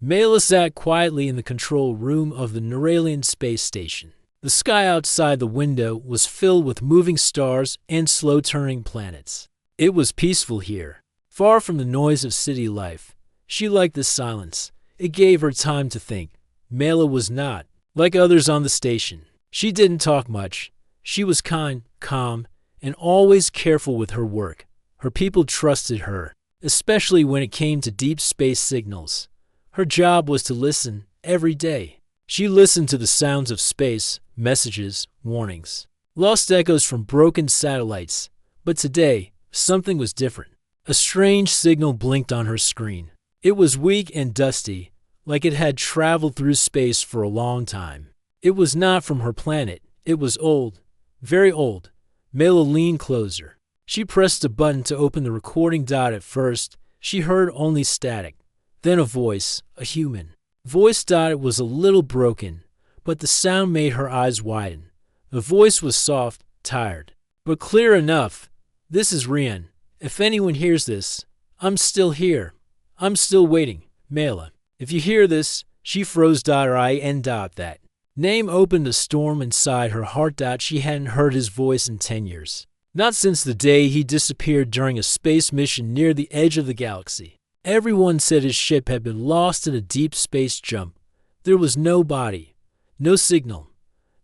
Mela sat quietly in the control room of the Neuralian space station. The sky outside the window was filled with moving stars and slow-turning planets. It was peaceful here, far from the noise of city life. She liked the silence. It gave her time to think. Mela was not like others on the station. She didn't talk much. She was kind, calm, and always careful with her work. Her people trusted her, especially when it came to deep space signals. Her job was to listen every day. She listened to the sounds of space, messages, warnings, lost echoes from broken satellites. But today, something was different. A strange signal blinked on her screen. It was weak and dusty, like it had traveled through space for a long time. It was not from her planet. It was old, very old. Mela leaned closer. She pressed a button to open the recording dot. At first, she heard only static. Then a voice, a human voice. It was a little broken, but the sound made her eyes widen. The voice was soft, tired, but clear enough. This is Rian. If anyone hears this, I'm still here. I'm still waiting. Mela. If you hear this, she froze. That name opened a storm inside her heart. She hadn't heard his voice in 10 years. Not since the day he disappeared during a space mission near the edge of the galaxy. Everyone said his ship had been lost in a deep space jump. There was no body, no signal,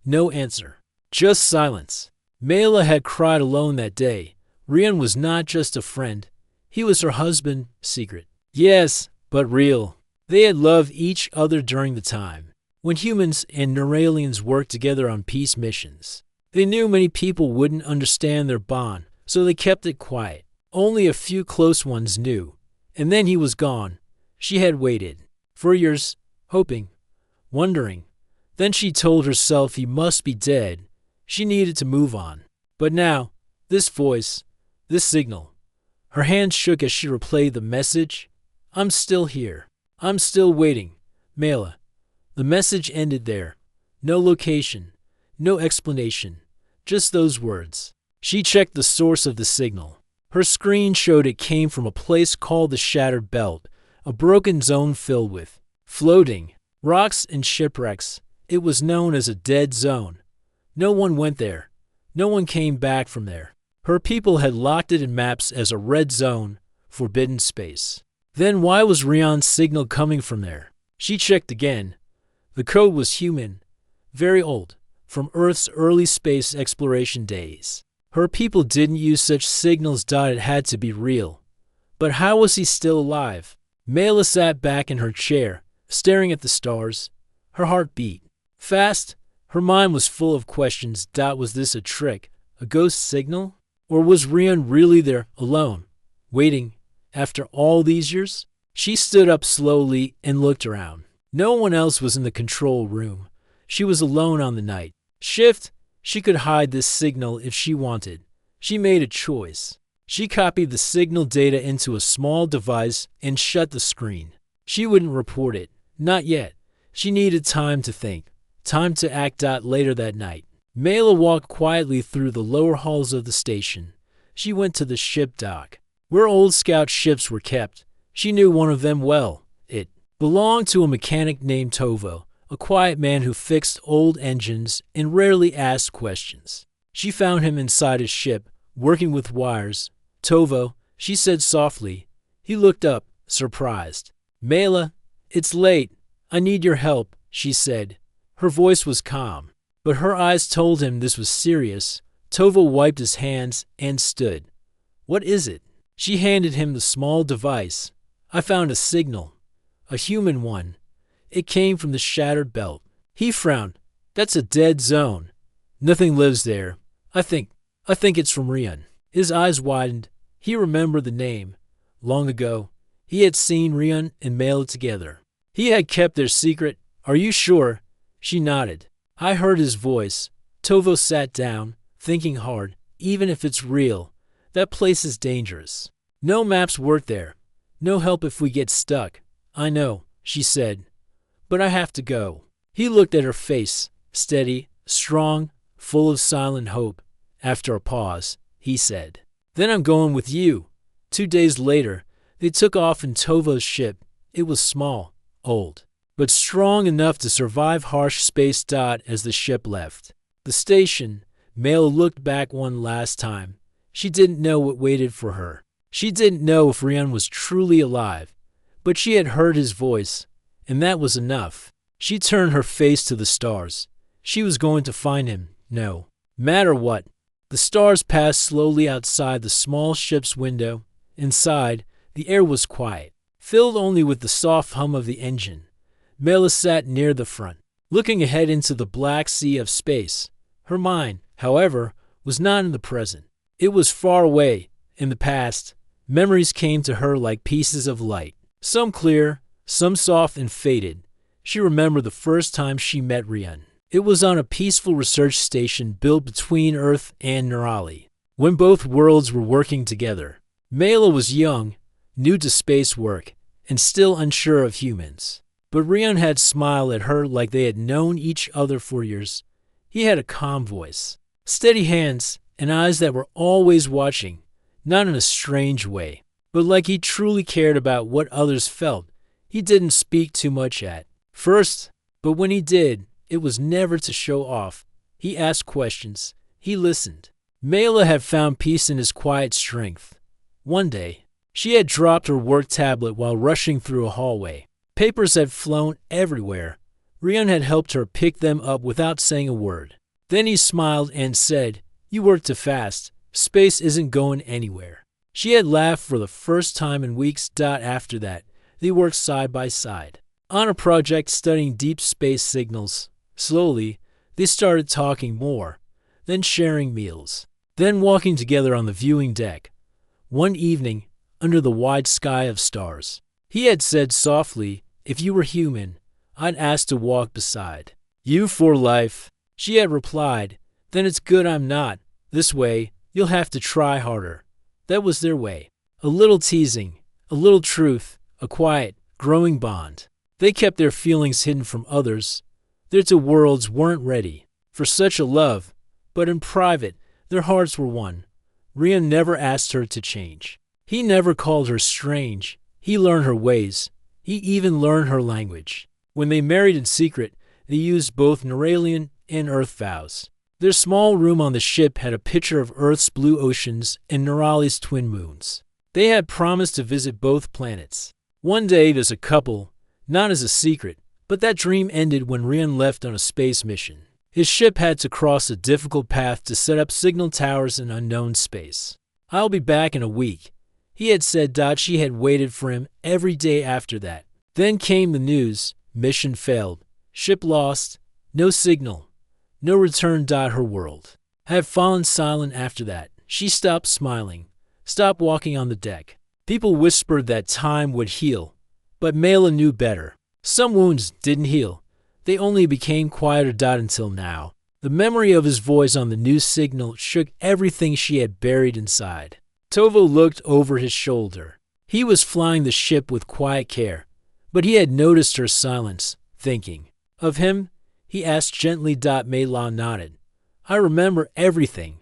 no answer, just silence. Mela had cried alone that day. Rian was not just a friend. He was her husband, secret. Yes, but real. They had loved each other during the time when humans and Neuralians worked together on peace missions. They knew many people wouldn't understand their bond, so they kept it quiet. Only a few close ones knew. And then he was gone. She had waited for years, hoping, wondering. Then she told herself he must be dead. She needed to move on. But now, this voice, this signal. Her hand shook as she replayed the message. I'm still here. I'm still waiting. Mela. The message ended there. No location, no explanation, just those words. She checked the source of the signal. Her screen showed it came from a place called the Shattered Belt, a broken zone filled with floating rocks and shipwrecks. It was known as a dead zone. No one went there. No one came back from there. Her people had locked it in maps as a red zone, forbidden space. Then why was Rian's signal coming from there? She checked again. The code was human, very old, from Earth's early space exploration days. Her people didn't use such signals. It had to be real. But how was he still alive? Mela sat back in her chair, staring at the stars. Her heart beat fast. Her mind was full of questions. Was this a trick, a ghost signal? Or was Rian really there, alone, waiting, after all these years? She stood up slowly and looked around. No one else was in the control room. She was alone on the night shift. She could hide this signal if she wanted. She made a choice. She copied the signal data into a small device and shut the screen. She wouldn't report it. Not yet. She needed time to think. Time to act. Later that night, Mela walked quietly through the lower halls of the station. She went to the ship dock, where old scout ships were kept. She knew one of them well. It belonged to a mechanic named Tovo, a quiet man who fixed old engines and rarely asked questions. She found him inside his ship, working with wires. Tovo, she said softly. He looked up, surprised. Mela, it's late. I need your help, she said. Her voice was calm, but her eyes told him this was serious. Tovo wiped his hands and stood. What is it? She handed him the small device. I found a signal, a human one. It came from the Shattered Belt. He frowned. That's a dead zone. Nothing lives there. I think it's from Rian. His eyes widened. He remembered the name. Long ago, he had seen Rian and Mela together. He had kept their secret. Are you sure? She nodded. I heard his voice. Tovo sat down, thinking hard. Even if it's real, that place is dangerous. No maps work there. No help if we get stuck. I know, she said. But I have to go. He looked at her face, steady, strong, full of silent hope. After a pause, he said, Then I'm going with you. 2 days later, they took off in Tovo's ship. It was small, old, but strong enough to survive harsh space. As the ship left the station, Mela looked back one last time. She didn't know what waited for her. She didn't know if Rian was truly alive, but she had heard his voice, and that was enough. She turned her face to the stars. She was going to find him, no matter what. The stars passed slowly outside the small ship's window. Inside, the air was quiet, filled only with the soft hum of the engine. Mela sat near the front, looking ahead into the black sea of space. Her mind, however, was not in the present. It was far away, in the past. Memories came to her like pieces of light, some clear, some soft and faded. She remembered the first time she met Rian. It was on a peaceful research station built between Earth and Neurali, when both worlds were working together. Mela was young, new to space work, and still unsure of humans. But Rian had smiled at her like they had known each other for years. He had a calm voice, steady hands, and eyes that were always watching, not in a strange way, but like he truly cared about what others felt. He didn't speak too much at first, but when he did, it was never to show off. He asked questions. He listened. Mela had found peace in his quiet strength. One day, she had dropped her work tablet while rushing through a hallway. Papers had flown everywhere. Rian had helped her pick them up without saying a word. Then he smiled and said, "You work too fast. Space isn't going anywhere." She had laughed for the first time in weeks. After that, they worked side by side on a project studying deep space signals. Slowly, they started talking more, then sharing meals, then walking together on the viewing deck. One evening, under the wide sky of stars, he had said softly, "If you were human, I'd ask to walk beside you for life." She had replied, "Then it's good I'm not. This way, you'll have to try harder." That was their way. A little teasing, a little truth, a quiet, growing bond. They kept their feelings hidden from others. Their two worlds weren't ready for such a love, but in private, their hearts were one. Rian never asked her to change. He never called her strange. He learned her ways. He even learned her language. When they married in secret, they used both Neuralian and Earth vows. Their small room on the ship had a picture of Earth's blue oceans and Neurali's twin moons. They had promised to visit both planets one day as a couple, not as a secret. But that dream ended when Rian left on a space mission. His ship had to cross a difficult path to set up signal towers in unknown space. "I'll be back in a week," he had said. She had waited for him every day after that. Then came the news. Mission failed. Ship lost. No signal. No return. Her world had fallen silent after that. She stopped smiling, stopped walking on the deck. People whispered that time would heal, but Mela knew better. Some wounds didn't heal. They only became quieter. Until now. The memory of his voice on the new signal shook everything she had buried inside. Tovo looked over his shoulder. He was flying the ship with quiet care, but he had noticed her silence, thinking of him. He asked gently. Mela nodded. "I remember everything,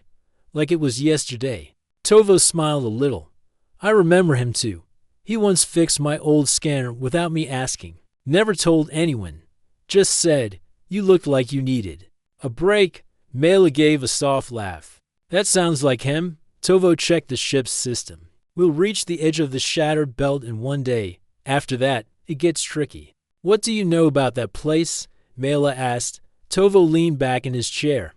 like it was yesterday." Tovo smiled a little. "I remember him too. He once fixed my old scanner without me asking. Never told anyone. Just said, you looked like you needed a break." Mela gave a soft laugh. "That sounds like him." Tovo checked the ship's system. "We'll reach the edge of the shattered belt in one day. After that, it gets tricky." "What do you know about that place?" Mela asked. Tovo leaned back in his chair.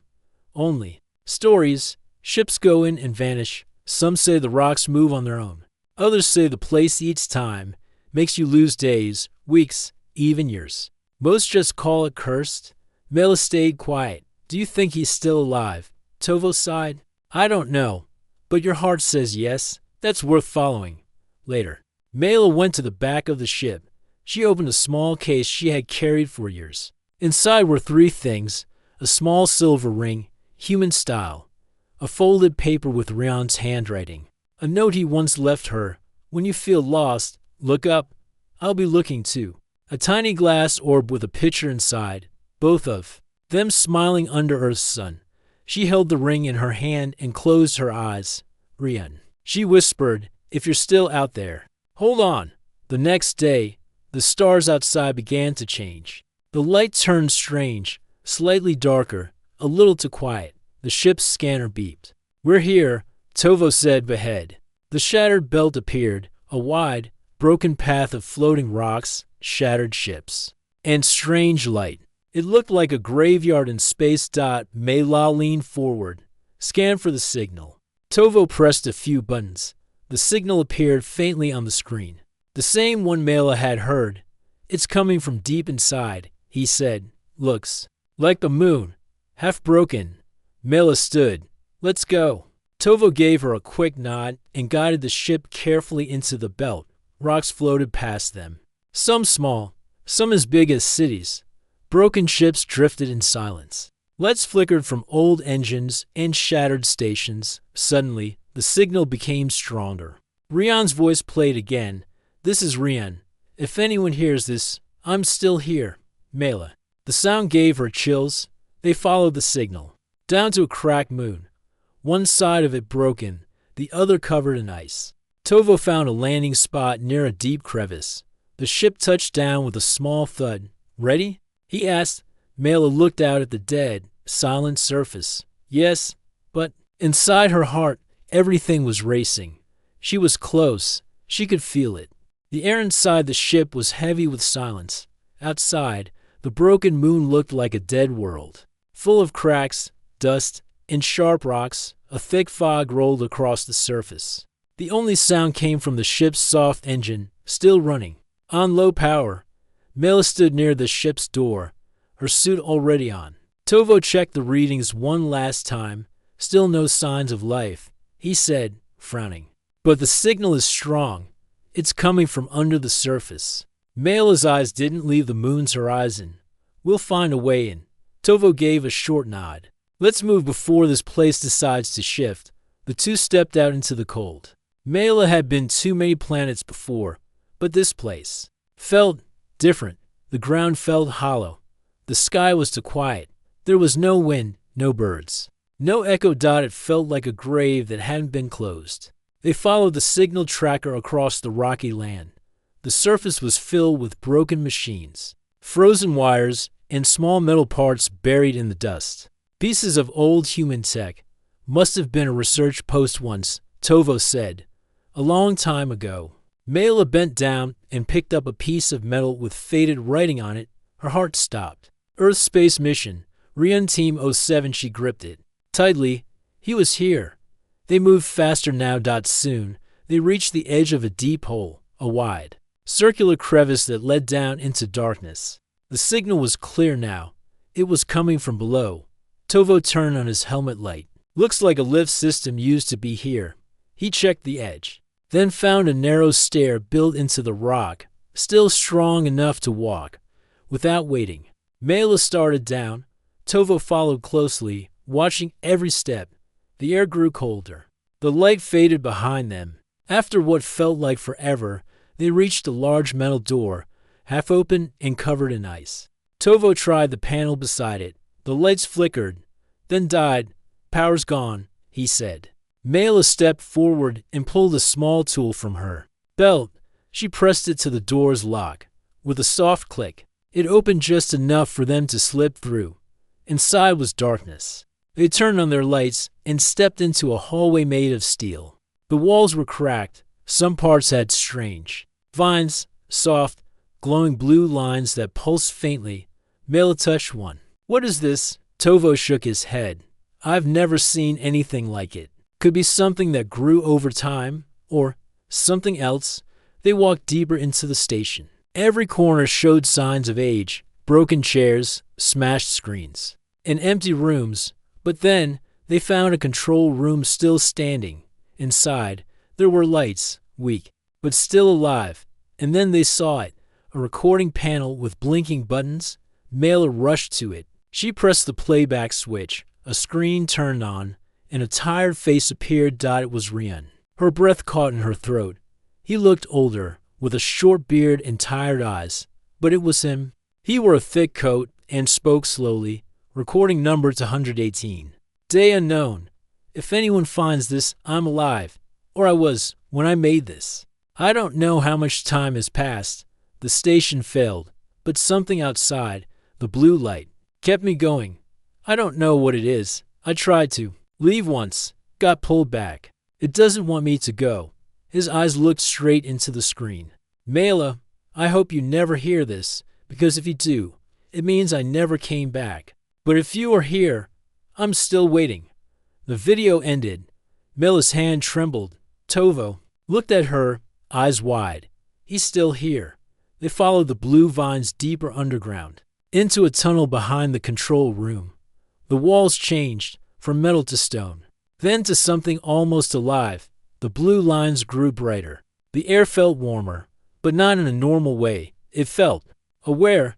"Only stories. Ships go in and vanish. Some say the rocks move on their own. Others say the place eats time, makes you lose days, weeks, even years. Most just call it cursed." Mela stayed quiet. "Do you think he's still alive?" Tovo sighed. "I don't know, but your heart says yes. That's worth following." Later, Mela went to the back of the ship. She opened a small case she had carried for years. Inside were three things: a small silver ring, human style, a folded paper with Rian's handwriting, a note he once left her: "When you feel lost, look up. I'll be looking too." A tiny glass orb with a picture inside, both of them smiling under Earth's sun. She held the ring in her hand and closed her eyes. "Rian," she whispered, "if you're still out there, hold on." The next day, The stars outside began to change. The light turned strange, slightly darker, a little too quiet. The ship's scanner beeped. "We're here," Tovo said ahead. The shattered belt appeared, a wide, broken path of floating rocks, shattered ships, and strange light. It looked like a graveyard in space. Mela leaned forward, scanned for the signal. Tovo pressed a few buttons. The signal appeared faintly on the screen. The same one Mela had heard. "It's coming from deep inside," he said. "Looks like the moon. Half broken." Mela stood. "Let's go." Tovo gave her a quick nod and guided the ship carefully into the belt. Rocks floated past them. Some small, some as big as cities. Broken ships drifted in silence. Lights flickered from old engines and shattered stations. Suddenly, the signal became stronger. Rion's voice played again. "This is Rion. If anyone hears this, I'm still here. Mela." The sound gave her chills. They followed the signal. Down to a cracked moon. One side of it broken, the other covered in ice. Tovo found a landing spot near a deep crevice. The ship touched down with a small thud. "Ready?" he asked. Mela looked out at the dead, silent surface. "Yes, but..." Inside her heart, everything was racing. She was close. She could feel it. The air inside the ship was heavy with silence. Outside, the broken moon looked like a dead world. Full of cracks, dust, and sharp rocks, a thick fog rolled across the surface. The only sound came from the ship's soft engine, still running. On low power, Mela stood near the ship's door, her suit already on. Tovo checked the readings one last time. Still no signs of life, he said, frowning. "But the signal is strong. It's coming from under the surface." Mela's eyes didn't leave the moon's horizon. "We'll find a way in." Tovo gave a short nod. "Let's move before this place decides to shift." The two stepped out into the cold. Mela had been to many planets before, but this place felt different. The ground felt hollow. The sky was too quiet. There was no wind, no birds, no echo. It felt like a grave that hadn't been closed. They followed the signal tracker across the rocky land. The surface was filled with broken machines, frozen wires, and small metal parts buried in the dust. Pieces of old human tech. "Must have been a research post once," Tovo said. "A long time ago." Mela bent down and picked up a piece of metal with faded writing on it. Her heart stopped. "Earth Space Mission, Rion Team 07. She gripped it tightly. He was here. They moved faster now. Soon, they reached the edge of a deep hole, a wide, circular crevice that led down into darkness. The signal was clear now. It was coming from below. Tovo turned on his helmet light. "Looks like a lift system used to be here." He checked the edge, then found a narrow stair built into the rock, still strong enough to walk. Without waiting, Mela started down. Tovo followed closely, watching every step. The air grew colder. The light faded behind them. After what felt like forever, they reached a large metal door, half open and covered in ice. Tovo tried the panel beside it. The lights flickered, then died. "Power's gone," he said. Mela stepped forward and pulled a small tool from her belt. She pressed it to the door's lock. With a soft click, it opened just enough for them to slip through. Inside was darkness. They turned on their lights and stepped into a hallway made of steel. The walls were cracked. Some parts had strange vines, soft, glowing blue lines that pulsed faintly. Mela touched one. "What is this?" Tovo shook his head. "I've never seen anything like it. Could be something that grew over time, or something else." They walked deeper into the station. Every corner showed signs of age, broken chairs, smashed screens, and empty rooms. But then, they found a control room still standing. Inside, there were lights, weak, but still alive. And then they saw it, a recording panel with blinking buttons. Mela rushed to it. She pressed the playback switch. A screen turned on, and a tired face appeared. It was Rion. Her breath caught in her throat. He looked older, with a short beard and tired eyes, but it was him. He wore a thick coat and spoke slowly. "Recording number to 118. Day unknown. If anyone finds this, I'm alive. Or I was when I made this. I don't know how much time has passed." The The station failed, but something outside, the blue light, kept me going. I don't know what it is. I tried to leave once, got pulled back. It doesn't want me to go. His eyes looked straight into the screen. Mela, I hope you never hear this, because if you do, it means I never came back. But if you are here, I'm still waiting. The video ended. Mela's hand trembled. Tovo looked at her, eyes wide. He's still here. They followed the blue vines deeper underground, into a tunnel behind the control room. The walls changed, from metal to stone, then to something almost alive. The blue lines grew brighter. The air felt warmer, but not in a normal way. It felt aware.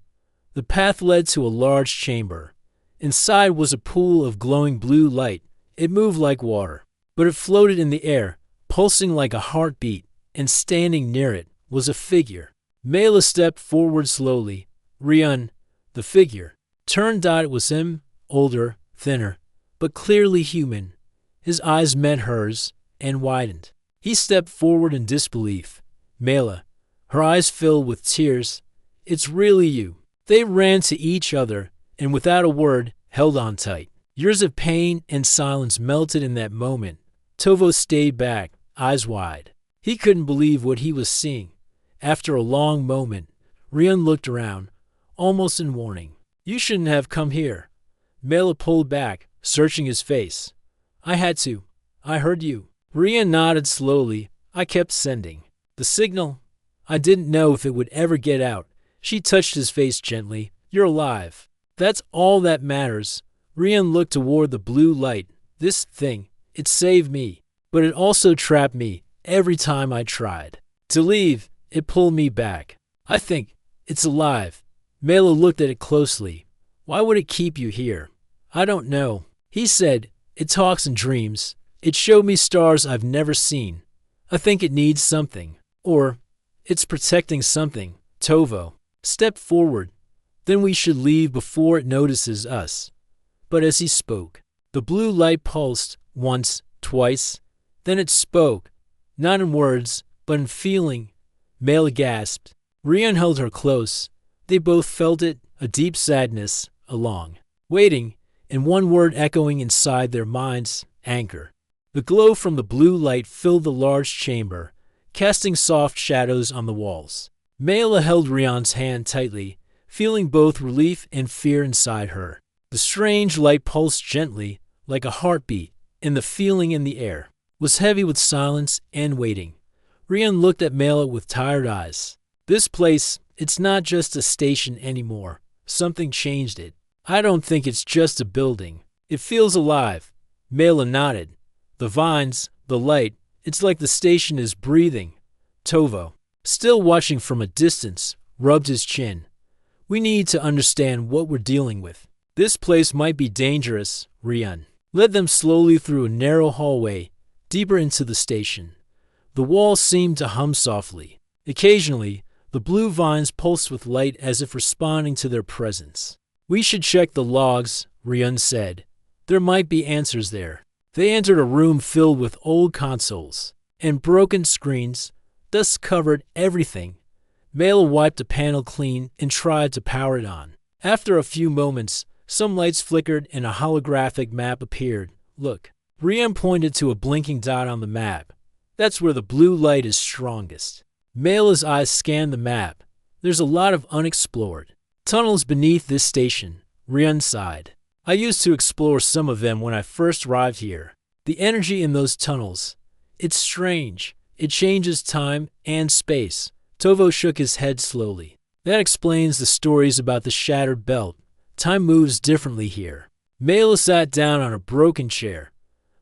The path led to a large chamber. Inside was a pool of glowing blue light. It moved like water, but it floated in the air, pulsing like a heartbeat, and standing near it was a figure. Mela stepped forward slowly. Rian, the figure, turned. It was him, older, thinner, but clearly human. His eyes met hers and widened. He stepped forward in disbelief. Mela, her eyes filled with tears. It's really you. They ran to each other and without a word held on tight. Years of pain and silence melted in that moment. Tovo stayed back, eyes wide. He couldn't believe what he was seeing. After a long moment, Rian looked around, almost in warning. You shouldn't have come here. Mela pulled back, searching his face. I had to. I heard you. Rian nodded slowly. I kept sending the signal. I didn't know if it would ever get out. She touched his face gently. You're alive. That's all that matters. Rian looked toward the blue light. This thing, it saved me, but it also trapped me every time I tried to leave. It pulled me back. I think it's alive. Mela looked at it closely. Why would it keep you here? I don't know. He said, it talks in dreams. It showed me stars I've never seen. I think it needs something. Or it's protecting something. Tovo stepped forward. Then we should leave before it notices us. But as he spoke, the blue light pulsed once, twice. Then it spoke, not in words, but in feeling. Mela gasped. Rian held her close. They both felt it, a deep sadness, a long waiting, and one word echoing inside their minds, anchor. The glow from the blue light filled the large chamber, casting soft shadows on the walls. Mela held Rian's hand tightly, feeling both relief and fear inside her. The strange light pulsed gently, like a heartbeat, and the feeling in the air was heavy with silence and waiting. Rian looked at Mela with tired eyes. This place, it's not just a station anymore. Something changed it. I don't think it's just a building. It feels alive. Mela nodded. The vines, the light, it's like the station is breathing. Tovo, still watching from a distance, rubbed his chin. We need to understand what we're dealing with. This place might be dangerous. Rian led them slowly through a narrow hallway, deeper into the station. The walls seemed to hum softly. Occasionally, the blue vines pulsed with light as if responding to their presence. We should check the logs, Rian said. There might be answers there. They entered a room filled with old consoles and broken screens. Dust covered everything. Mela wiped a panel clean and tried to power it on. After a few moments, some lights flickered and a holographic map appeared. Look. Rian pointed to a blinking dot on the map. That's where the blue light is strongest. Mela's eyes scanned the map. There's a lot of unexplored tunnels beneath this station. Rian sighed. I used to explore some of them when I first arrived here. The energy in those tunnels, it's strange. It changes time and space. Tovo shook his head slowly. That explains the stories about the shattered belt. Time moves differently here. Mela sat down on a broken chair.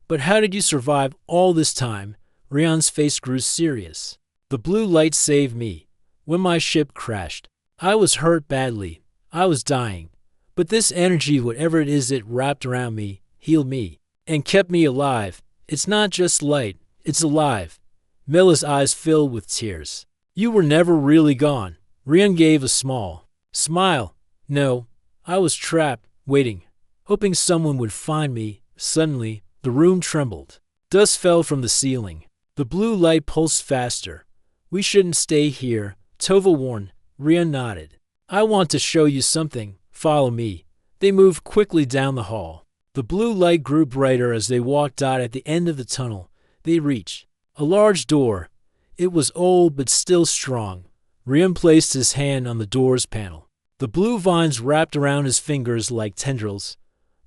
But how did you survive all this time? Rian's face grew serious. The blue light saved me. When my ship crashed, I was hurt badly. I was dying. But this energy, whatever it is, it wrapped around me, healed me, and kept me alive. It's not just light, it's alive. Mela's eyes filled with tears. You were never really gone. Rian gave a small smile. No, I was trapped, waiting, hoping someone would find me. Suddenly, the room trembled. Dust fell from the ceiling. The blue light pulsed faster. We shouldn't stay here, Tova warned. Rian nodded. I want to show you something. Follow me. They moved quickly down the hall. The blue light grew brighter as they walked out. At the end of the tunnel, they reached a large door. It was old but still strong. Rian placed his hand on the door's panel. The blue vines wrapped around his fingers like tendrils.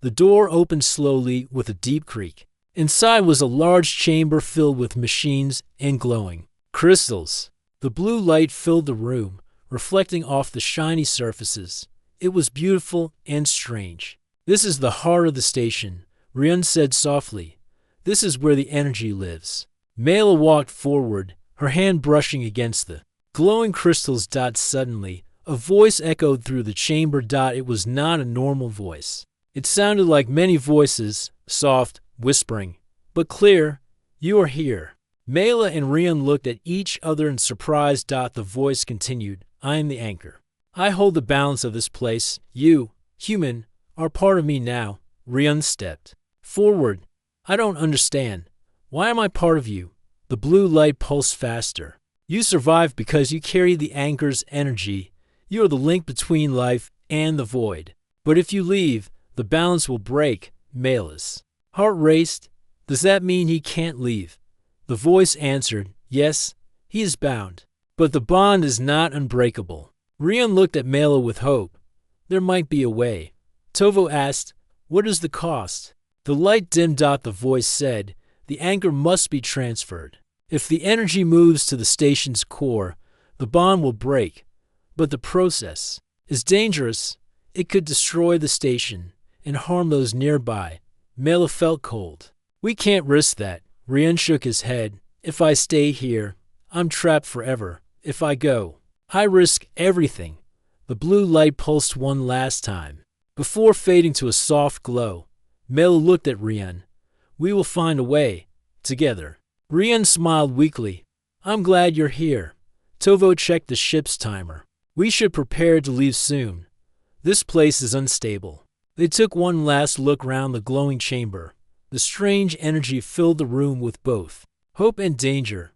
The door opened slowly with a deep creak. Inside was a large chamber filled with machines and glowing crystals. The blue light filled the room, reflecting off the shiny surfaces. It was beautiful and strange. This is the heart of the station, Rian said softly. This is where the energy lives. Mela walked forward, her hand brushing against the glowing crystals. Suddenly, a voice echoed through the chamber. It was not a normal voice. It sounded like many voices, soft, whispering, but clear. You are here. Mela and Rian looked at each other in surprise. The voice continued, I am the anchor. I hold the balance of this place. You, human, are part of me now. Rian stepped forward. I don't understand. Why am I part of you? The blue light pulsed faster. You survived because you carry the anchor's energy. You are the link between life and the void. But if you leave, the balance will break. Mela's heart raced. Does that mean he can't leave? The voice answered, yes, he is bound. But the bond is not unbreakable. Rian looked at Mela with hope. There might be a way. Tovo asked, what is the cost? The light dimmed. The voice said, the anchor must be transferred. If the energy moves to the station's core, the bond will break. But the process is dangerous. It could destroy the station and harm those nearby. Mela felt cold. We can't risk that. Rian shook his head. If I stay here, I'm trapped forever. If I go, I risk everything. The blue light pulsed one last time. Before fading to a soft glow, Mela looked at Rian. We will find a way. Together. Rian smiled weakly. I'm glad you're here. Tovo checked the ship's timer. We should prepare to leave soon. This place is unstable. They took one last look round the glowing chamber. The strange energy filled the room with both hope and danger.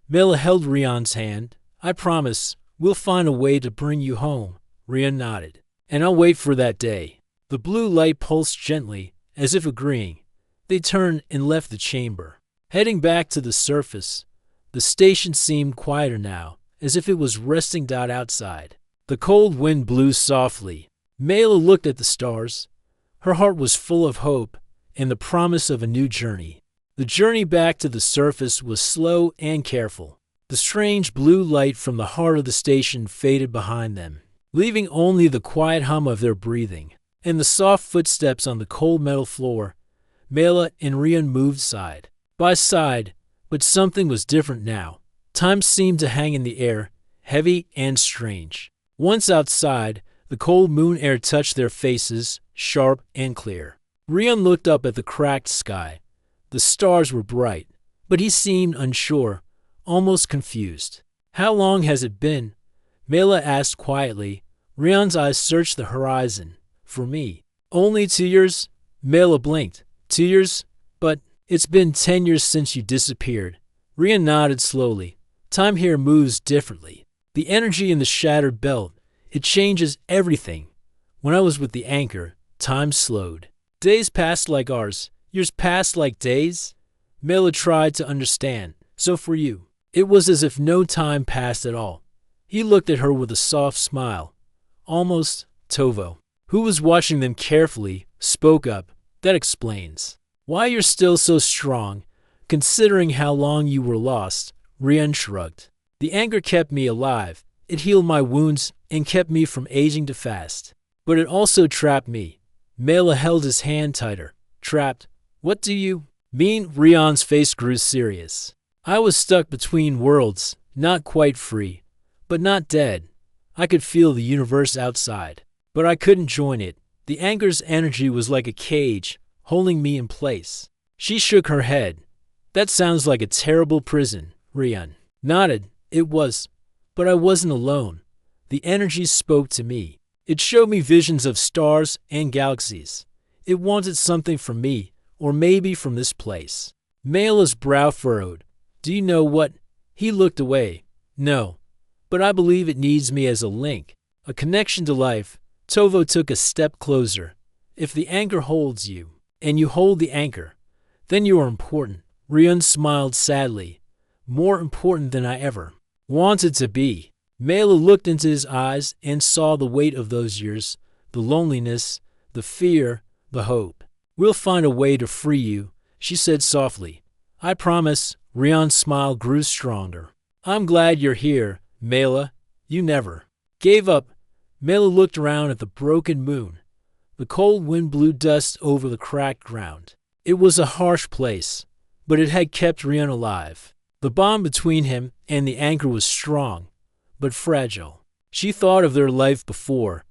Mela held Rian's hand. I promise, we'll find a way to bring you home. Rian nodded. And I'll wait for that day. The blue light pulsed gently, as if agreeing. They turned and left the chamber. Heading back to the surface, the station seemed quieter now, as if it was resting. Outside, the cold wind blew softly. Mela looked at the stars. Her heart was full of hope and the promise of a new journey. The journey back to the surface was slow and careful. The strange blue light from the heart of the station faded behind them, leaving only the quiet hum of their breathing and the soft footsteps on the cold metal floor. Mela and Rian moved side by side, but something was different now. Time seemed to hang in the air, heavy and strange. Once outside, the cold moon air touched their faces, sharp and clear. Rian looked up at the cracked sky. The stars were bright, but he seemed unsure, almost confused. How long has it been? Mela asked quietly. Rian's eyes searched the horizon. For me, only 2 years? Mela blinked. 2 years? But it's been 10 years since you disappeared. Rian nodded slowly. Time here moves differently. The energy in the shattered belt, it changes everything. When I was with the anchor, time slowed. Days passed like hours. Years passed like days. Mela tried to understand. So for you, it was as if no time passed at all. He looked at her with a soft smile. Almost. Tovo, who was watching them carefully, spoke up. That explains why you're still so strong, considering how long you were lost. Rian shrugged. The anchor kept me alive. It healed my wounds and kept me from aging too fast. But it also trapped me. Mela held his hand tighter. Trapped? What do you mean? Rian's face grew serious. I was stuck between worlds, not quite free, but not dead. I could feel the universe outside, but I couldn't join it. The anchor's energy was like a cage, holding me in place. She shook her head. That sounds like a terrible prison. Rian nodded. It was. But I wasn't alone. The energy spoke to me. It showed me visions of stars and galaxies. It wanted something from me, or maybe from this place. Mela's brow furrowed. Do you know what? He looked away. No. but I believe it needs me as a link, a connection to life. Tovo took a step closer. If the anchor holds you, and you hold the anchor, then you are important. Ryun smiled sadly. More important than I ever wanted to be. Mela looked into his eyes and saw the weight of those years, the loneliness, the fear, the hope. We'll find a way to free you, she said softly. I promise. Ryun's smile grew stronger. I'm glad you're here, Mela. You never gave up. Mela looked around at the broken moon. The cold wind blew dust over the cracked ground. It was a harsh place, but it had kept Ryun alive. The bond between him and the anchor was strong, but fragile. She thought of their life before,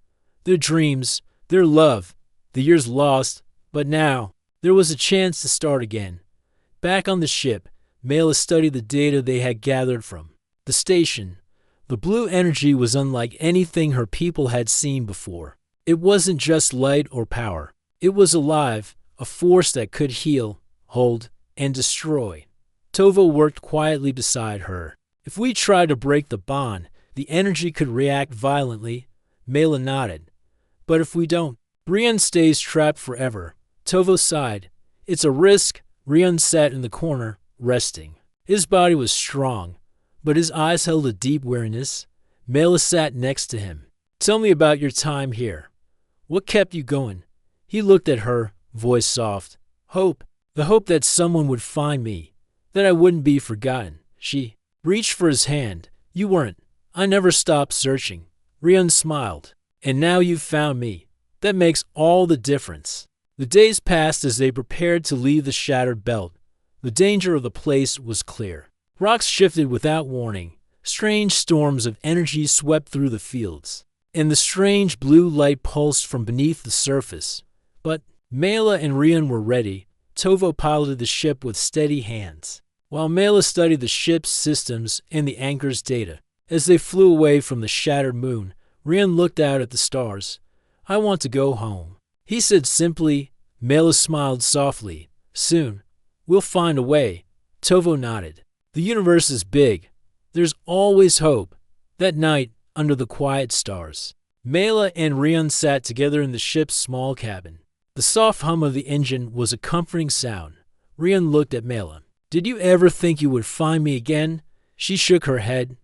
their dreams, their love, the years lost, but now there was a chance to start again. Back on the ship, Mela studied the data they had gathered from the station. The blue energy was unlike anything her people had seen before. It wasn't just light or power. It was alive, a force that could heal, hold, and destroy. Tovo worked quietly beside her. If we tried to break the bond, the energy could react violently. Mela nodded. But if we don't, Ryun stays trapped forever. Tovo sighed. It's a risk. Ryun sat in the corner, resting. His body was strong, but his eyes held a deep weariness. Mela sat next to him. Tell me about your time here. What kept you going? He looked at her, voice soft. Hope. The hope that someone would find me, that I wouldn't be forgotten. She reached for his hand. You weren't. I never stopped searching. Ryun smiled. And now you've found me. That makes all the difference. The days passed as they prepared to leave the shattered belt. The danger of the place was clear. Rocks shifted without warning. Strange storms of energy swept through the fields, and the strange blue light pulsed from beneath the surface. But Mela and Ryun were ready. Tovo piloted the ship with steady hands, while Mela studied the ship's systems and the anchor's data. As they flew away from the shattered moon, Ryun looked out at the stars. I want to go home, he said simply. Mela smiled softly. Soon, we'll find a way. Tovo nodded. The universe is big. There's always hope. That night, under the quiet stars, Mela and Ryun sat together in the ship's small cabin. The soft hum of the engine was a comforting sound. Ryun looked at Mela. Did you ever think you would find me again? She shook her head.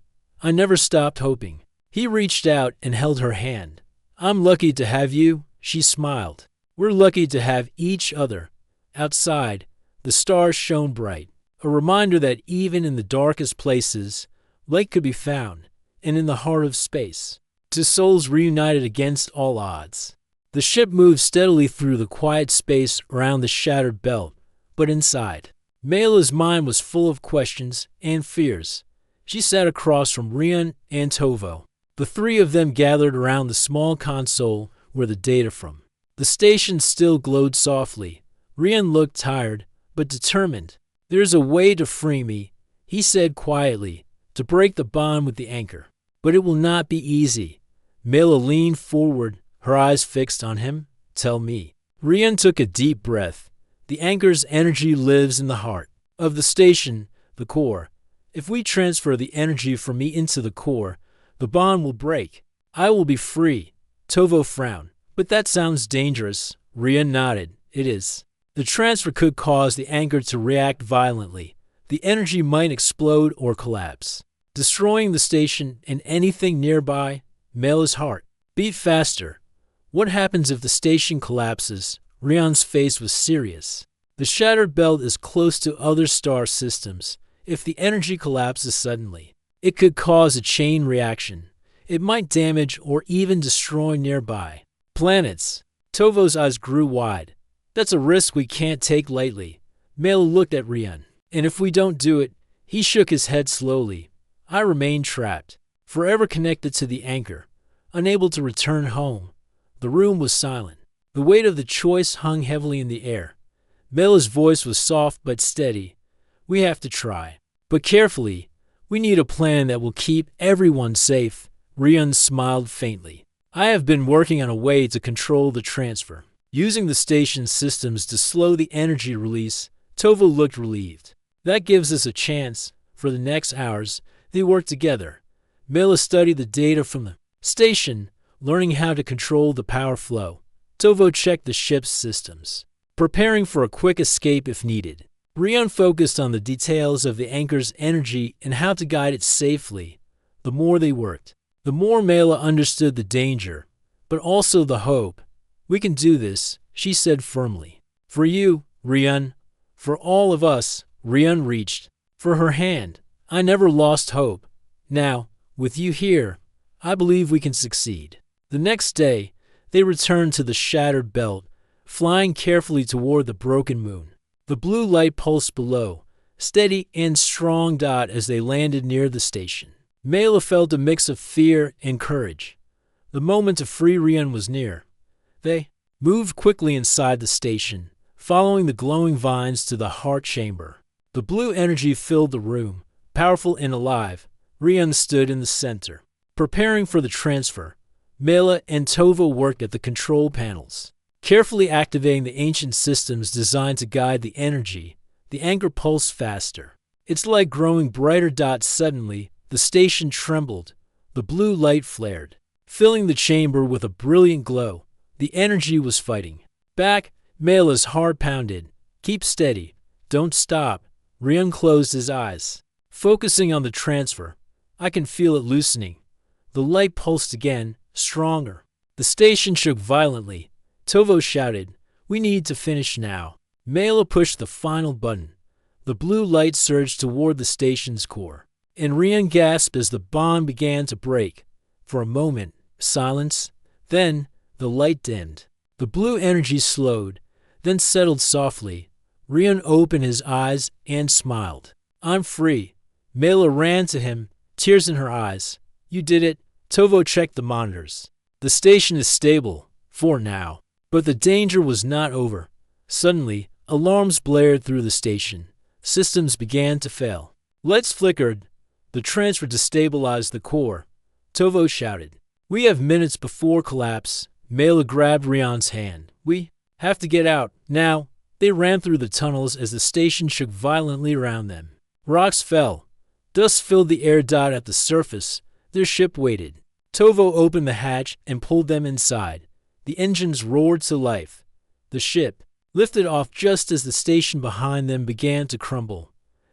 I never stopped hoping. He reached out and held her hand. I'm lucky to have you, she smiled. We're lucky to have each other. Outside, the stars shone bright, a reminder that even in the darkest places, light could be found, and in the heart of space, two souls reunited against all odds. The ship moved steadily through the quiet space around the shattered belt, but inside, Mela's mind was full of questions and fears. She sat across from Ryun and Tovo. The three of them gathered around the small console where the data from the station still glowed softly. Ryun looked tired, but determined. There's a way to free me, he said quietly, to break the bond with the anchor. But it will not be easy. Mela leaned forward, her eyes fixed on him. Tell me. Ryun took a deep breath. The anchor's energy lives in the heart of the station, the core. If we transfer the energy from me into the core, the bond will break. I will be free. Tovo frowned. But that sounds dangerous. Ryun nodded. It is. The transfer could cause the anchor to react violently. The energy might explode or collapse, destroying the station and anything nearby. Mela's heart beat faster. What happens if the station collapses? Ryun's face was serious. The shattered belt is close to other star systems. If the energy collapses suddenly, it could cause a chain reaction. It might damage or even destroy nearby planets. Tovo's eyes grew wide. That's a risk we can't take lightly. Mela looked at Ryun. And if we don't do it, he shook his head slowly. I remain trapped, forever connected to the anchor, unable to return home. The room was silent. The weight of the choice hung heavily in the air. Mela's voice was soft but steady. We have to try, but carefully. We need a plan that will keep everyone safe. Ryun smiled faintly. I have been working on a way to control the transfer, using the station's systems to slow the energy release. Tovo looked relieved. That gives us a chance. For the next hours, they worked together. Mela studied the data from the station, learning how to control the power flow. Tovo checked the ship's systems, preparing for a quick escape if needed. Rian focused on the details of the anchor's energy and how to guide it safely. The more they worked, the more Mela understood the danger, but also the hope. "We can do this," she said firmly. "For you, Rian. For all of us." Rian reached for her hand. "I never lost hope. Now, with you here, I believe we can succeed." The next day, they returned to the shattered belt, flying carefully toward the broken moon. The blue light pulsed below, steady and strong as they landed near the station. Mela felt a mix of fear and courage. The moment to free Rian was near. They moved quickly inside the station, following the glowing vines to the heart chamber. The blue energy filled the room, powerful and alive. Rian stood in the center, preparing for the transfer. Mela and Tovo worked at the control panels, carefully activating the ancient systems designed to guide the energy. The anchor pulsed faster, its light growing brighter. Suddenly, the station trembled. The blue light flared, filling the chamber with a brilliant glow. The energy was fighting back. Mela's heart pounded. "Keep steady. Don't stop." Rian closed his eyes, focusing on the transfer. "I can feel it loosening." The light pulsed again, stronger. The station shook violently. Tovo shouted, "We need to finish now." Mela pushed the final button. The blue light surged toward the station's core, and Rian gasped as the bond began to break. For a moment, silence. Then, the light dimmed. The blue energy slowed, then settled softly. Rian opened his eyes and smiled. "I'm free." Mela ran to him, tears in her eyes. "You did it." Tovo checked the monitors. "The station is stable, for now." But the danger was not over. Suddenly, alarms blared through the station. Systems began to fail. Lights flickered. The transfer destabilized the core. Tovo shouted, "We have minutes before collapse." Mela grabbed Rian's hand. "We have to get out, now." They ran through the tunnels as the station shook violently around them. Rocks fell. Dust filled the air. At the surface, their ship waited. Tovo opened the hatch and pulled them inside. The engines roared to life. The ship lifted off just as the station behind them began to crumble.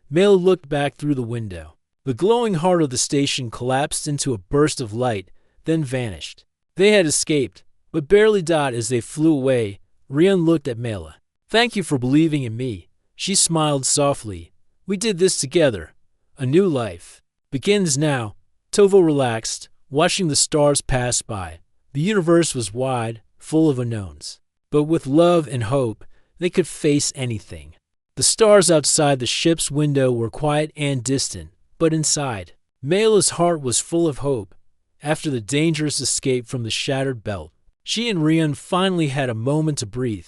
Mela looked back through the window. The glowing heart of the station collapsed into a burst of light, then vanished. They had escaped, but barely. As they flew away, Rian looked at Mela. "Thank you for believing in me." She smiled softly. "We did this together. A new life begins now." Tovo relaxed, watching the stars pass by. The universe was wide, full of unknowns. But with love and hope, they could face anything. The stars outside the ship's window were quiet and distant, but inside, Mela's heart was full of hope. After the dangerous escape from the shattered belt, she and Rian finally had a moment to breathe.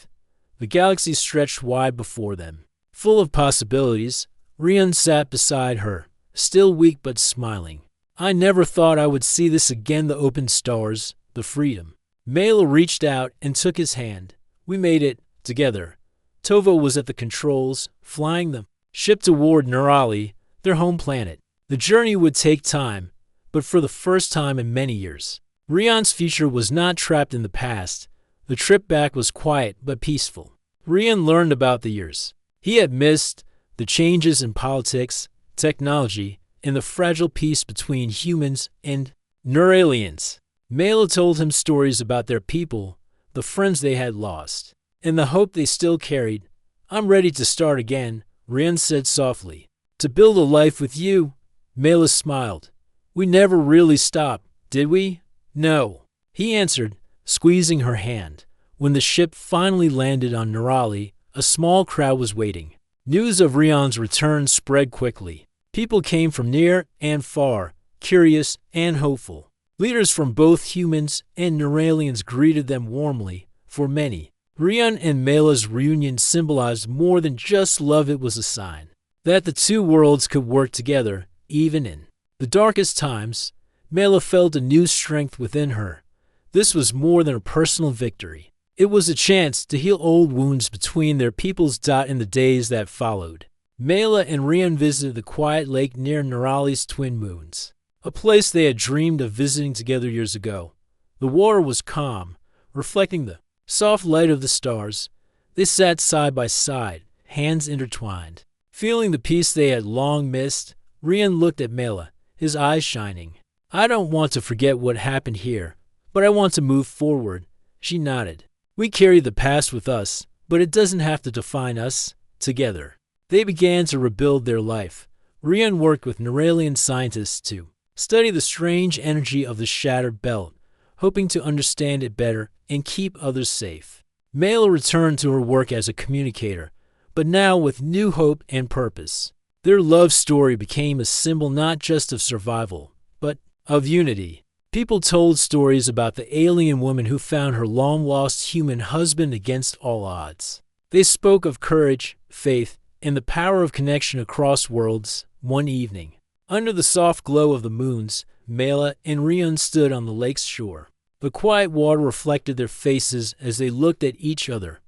The galaxy stretched wide before them. Full of possibilities, Rian sat beside her, still weak but smiling. "I never thought I would see this again, the open stars, the freedom." Mela reached out and took his hand. "We made it, together." Tovo was at the controls, flying the ship toward Neurali, their home planet. The journey would take time, but for the first time in many years, Rian's future was not trapped in the past. The trip back was quiet but peaceful. Rian learned about the years he had missed, the changes in politics, technology, and the fragile peace between humans and Neuralians. Mela told him stories about their people, the friends they had lost, and the hope they still carried. "I'm ready to start again," Rian said softly. "To build a life with you." Mela smiled. "We never really stopped, did we?" "No," he answered, squeezing her hand. When the ship finally landed on Neurali, a small crowd was waiting. News of Rian's return spread quickly. People came from near and far, curious and hopeful. Leaders from both humans and Neuralians greeted them warmly. For many, Rian and Mela's reunion symbolized more than just love. It was a sign that the two worlds could work together, even in the darkest times. Mela felt a new strength within her. This was more than a personal victory. It was a chance to heal old wounds between their peoples. In the days that followed, Mela and Rian visited the quiet lake near Neurali's twin moons. a place they had dreamed of visiting together years ago. The water was calm, reflecting the soft light of the stars. They sat side by side, hands intertwined. Feeling the peace they had long missed, Rian looked at Mela, his eyes shining. I don't want to forget what happened here, but I want to move forward. She nodded. We carry the past with us, but it doesn't have to define us. Together, they began to rebuild their life. Rian worked with Neuralian scientists to study the strange energy of the shattered belt, hoping to understand it better and keep others safe. Mela returned to her work as a communicator, but now with new hope and purpose. Their love story became a symbol not just of survival, but of unity. People told stories about the alien woman who found her long-lost human husband against all odds. They spoke of courage, faith, and the power of connection across worlds. One evening, under the soft glow of the moons, Mela and Rian stood on the lake's shore. The quiet water reflected their faces as they looked at each other.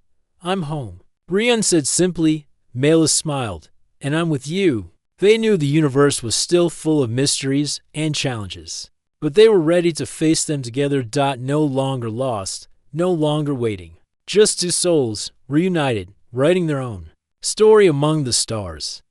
I'm home, Rian said simply. Mela smiled. And I'm with you. They knew the universe was still full of mysteries and challenges, but they were ready to face them together. No longer lost, no longer waiting. Just two souls, reunited, writing their own story among the stars.